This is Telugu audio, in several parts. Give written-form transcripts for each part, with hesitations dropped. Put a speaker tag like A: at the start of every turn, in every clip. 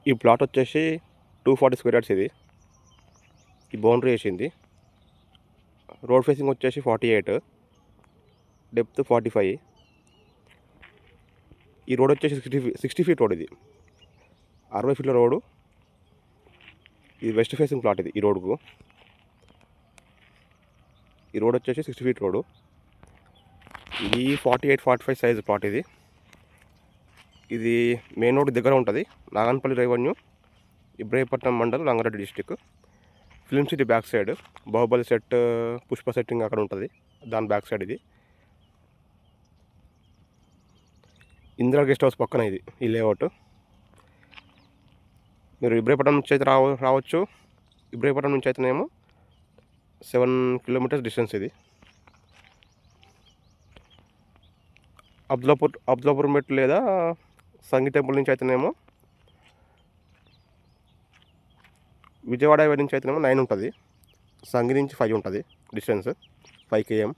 A: ఈ ప్లాట్ వచ్చేసి 240 స్క్వేర్ యార్డ్స్. ఇది ఈ బౌండరీ వేసింది. రోడ్ ఫేసింగ్ వచ్చేసి 48, డెప్త్ 45. ఈ రోడ్ వచ్చేసి 60 ఫీట్ రోడ్. ఇది 60 ఫీట్ల రోడ్డు. ఇది వెస్ట్ ఫేసింగ్ ప్లాట్. ఇది ఈ రోడ్కు ఈ రోడ్ వచ్చేసి 60 ఫీట్ రోడ్డు. ఇది 48-45 సైజ్ ప్లాట్. ఇది మెయిన్ రోడ్ దగ్గర ఉంటుంది. Naganpalli revenue, Ibrahimpatnam mandal, Rangareddy district. Film city back side Baahubali set, Pushpa setting అక్కడ ఉంటుంది. దాని బ్యాక్ సైడ్ ఇది. ఇందిరా గెస్ట్ హౌస్ పక్కన ఇది ఈ లేఅవుట్. మీరు ఇబ్రహీంపట్నం నుంచి అయితే రావచ్చు. ఇబ్రహీంపట్నం నుంచి అయితేనేమో 7 కిలోమీటర్స్ డిస్టెన్స్. ఇది అబ్దులాపూర్ మెట్ లేదా సంగీ టెంపుల్ నుంచి అయితేనేమో, విజయవాడ హైవే నుంచి అయితేనేమో 9 ఉంటుంది. సంగీ నుంచి 5 ఉంటుంది డిస్టెన్స్, 5 km.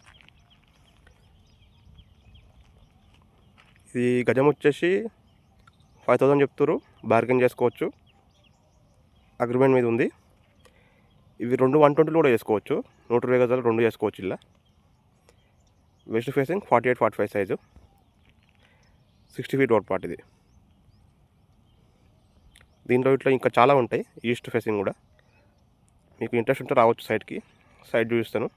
A: ఇది గజం వచ్చేసి 5000 చెప్తారు. బార్గెన్ చేసుకోవచ్చు, అగ్రిమెంట్ మీద ఉంది. ఇవి 120 కూడా చేసుకోవచ్చు. 120 గజాలు 2 చేసుకోవచ్చు. ఇలా west facing 48-45 size, 60 feet road plot. ఇది దీంట్లో ఇట్లా ఇంకా చాలా ఉంటాయి. ఈస్ట్ ఫేసింగ్ కూడా. మీకు ఇంట్రెస్ట్ ఉంటే రావచ్చు సైట్కి. సైట్ చూపిస్తాను.